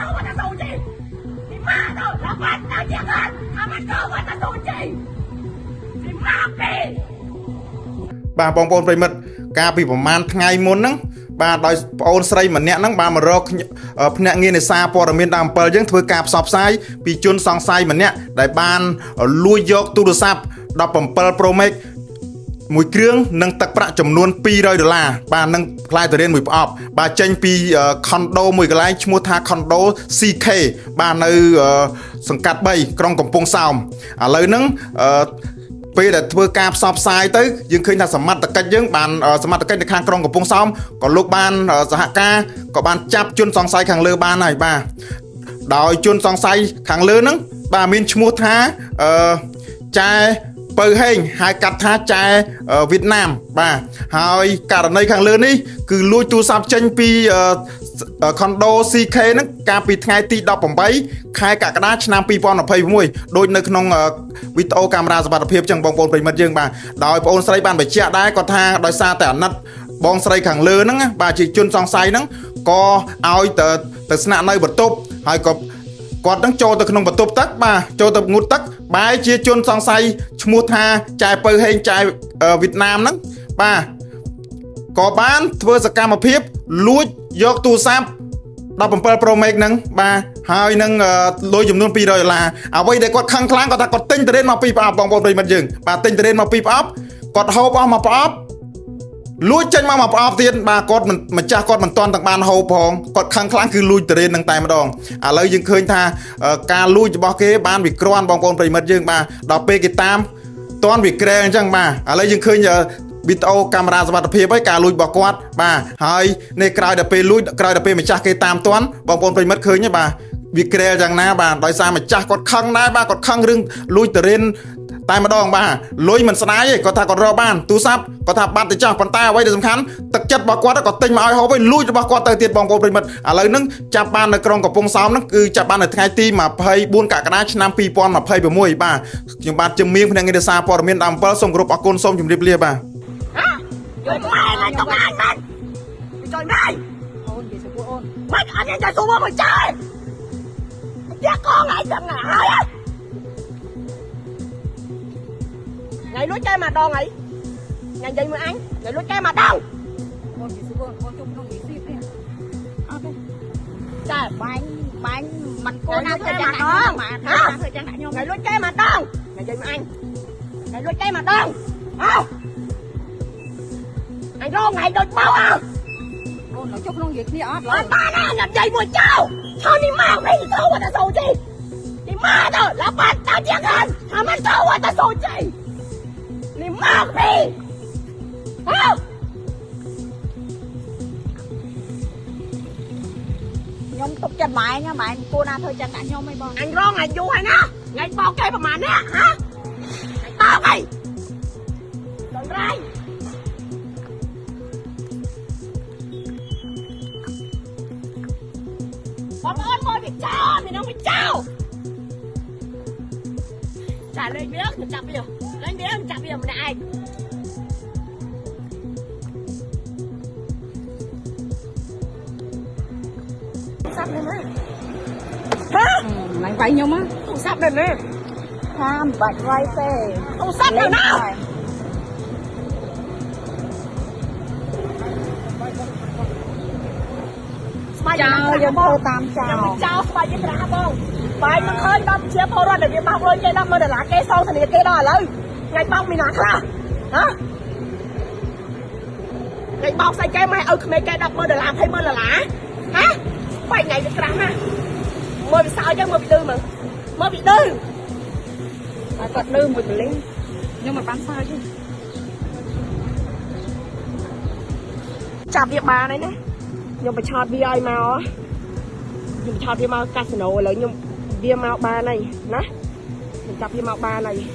câu mà ta xù gì thì má đâu là bạn tao giết hết à mà câu mà ta xù gì thì má đi bà bong bồn phải mật ca bịประมาณថ្ងៃមុនហ្នឹងបាទដោយបងអូនស្រីម្នាក់ហ្នឹងបានមករកភ្នាក់ងារនេសាទព័ត៌មានដើម7យើងធ្វើការផ្សព្វផ្សាយពីជនសង្ស័យម្នាក់ដែលបានលួចយកទូរស័ព្ទ17 Pro Max មួយគ្រឿងនិងទឹកប្រាក់ចំនួន$200បាទនឹងផ្លែទុរេនមួយប្រអប់បាទចេញពីខុនដូមួយកន្លែងឈ្មោះថាខុនដូ CK បាទនៅសង្កាត់3ក្រុងកំពង់សោមឥឡូវហ្នឹងពេលដែលធ្វើការផ្សព្វផ្សាយទៅយើងឃើញថាសមត្ថកិច្ចយើងបានសមត្ថកិច្ចនៅខាងក្រុងកំពង់សោមក៏លោកបានសហការក៏បានចាប់ជនសង្ស័យខាងលើបានហើយបាទដោយជនសង្ស័យខាងលើហ្នឹងបាទមានឈ្មោះថាចែពៅហេងហៅកាត់ថាចែវៀតណាមបាទហើយករណីខាងលើនេះគឺលួចទូរស័ព្ទចេញពីខុនដូ CK ហ្នឹងកាលពីថ្ងៃទី18ខែកក្កដាឆ្នាំ2021ដូចនៅក្នុងវីដេអូកាមេរ៉ាសុវត្ថិភាពចឹងបងប្អូនប្រិមិត្តយើងបាទដោយបងអូនស្រីបានបញ្ជាក់ដែរគាត់ថាដោយសារតែអាណិតបងស្រីខាងលើហ្នឹងបាទជាជនសង្ស័យហ្នឹងក៏ឲ្យទៅស្នាក់នៅបន្ទប់ហើយក៏គាត់នឹងចូលទៅក្នុងបន្ទប់ទឹកបាទចូលទៅងូតទឹកបែរជាជនសង្ស័យឈ្មោះថាចែពៅហេងចែវៀតណាមហ្នឹងបាទក៏បានធ្វើសកម្មភាពលួចយកទូរស័ព្ទ17 Pro Max ហ្នឹងបាទហើយនឹងលុយចំនួន$200អ្វីដែលគាត់ខឹងខ្លាំងគាត់ថាគាត់ទិញទុរេនមកពីប្រអប់បងប្អូនប្រិមិត្តយើងបាទទិញទុរេនមកពីប្រអប់គាត់ហូបអស់មកប្រអប់លួចចេញមកប្រអប់ទៀតបាទគាត់ម្ចាស់គាត់មិនទាន់ទាំងបានហូបផងគាត់ខឹងខ្លាំងគឺលួចទុរេននឹងតែម្ដងឥឡូវយើងឃើញថាការលួចរបស់គេបានវិក្រាន់បងប្អូនប្រិមិត្តយើងបាទដល់ពេលគេតាមទាន់វិក្រែអញ្ចឹងបាទឥឡូវយើងឃើញវីដេអូកាមេរ៉ាសុវត្ថិភាពហើយការលួចរបស់គាត់បាទហើយនេះក្រោយដល់ពេលលួចក្រោយដល់ពេលម្ចាស់គេតាមទាន់បងប្អូនប្រិមិត្តឃើញទេបាទវាក្រែយ៉ាងណាបាទដោយសារម្ចាស់គាត់ខឹងដែរបាទគាត់ខឹងរឿងលួចទុរេនតែម្ដងបាទលុយមិនស្ដាយទេគាត់ថាគាត់រកបានទូរស័ព្ទគាត់ថាបាត់ទៅចាស់ប៉ុន្តែអ្វីដែលសំខាន់ទឹកចិត្តរបស់គាត់ក៏ទិញមកឲ្យហូបហើយលួចរបស់គាត់ទៅទៀតបងប្អូនប្រិមិត្តឥឡូវហ្នឹងចាប់បាននៅក្រុងកំពង់សោមហ្នឹងគឺចាប់បាននៅថ្ងៃទី24កក្កដាឆ្នាំ2026បាទខ្ញុំបាទជំនាញភ្នាក់ងារនេសាទព័ត៌មានដើម7សូមគោរពអរគុណសូមជម្រាបលាបាទយកម៉ែមកចង់អាយមែនចង់ម៉ែអូននិយាយសួរអូនមិនអត់និយាយសួរមកចាយយ៉ាកងឯងចាំណាហើយngày lúa chơi mà đòn ấy ngày gì mà anh ngày lúa chơi mà đòn con chung không bị xịt đấy ok trời bánh mặt cô nào chơi mà đòn ngày lúa chơi mà đòn ngày gì mà anh ngày lúa chơi mà đòn không anh rô ngày đôi bao à con nói chung không việc gì ớt rồi ba nó làm gì mà cháu sao đi mang đi đâu mà ta xù gì đi mà đâu là bạn tao giết anh mà mình đâu mà ta xù gì đi mang đi không nhung tục chân mày nha mày cô na thôi chân đã nhung mấy bon anh rong ngày vui hay nó ngày bao cây mà nè hả ngày to mày đừng đây con ơi thôi bị chao thì nó bị chao trả lên biết mình chặt bây giờ lên biết mình chặt bây giờ mình đại sắp lên đấy hả mày quay nhau á không sắp lên đấy tham bạch vai xe không sắp lên nào chào dân cô tam chào chào bài gì ra không bài nó hơi đâm chia phô ra để việc bao rồi chơi đâm mà để lá cây sau thì cây đỏ lên ngày bao mình nạt ra hả ngày bao say cây mai mấy cây đâm mơ để làm thêm mơ là lá hả bài ngày được ra mơ bị sao chứ mơ bị tư mà mơ bị tư phải vật tư một linh nhưng mà bán sao chứ chào việc bà này nè nhưng mà chọt vi màu nhưng chọt vi màu casino rồi nhưng vi màu ba này nè mình chọt vi màu ba này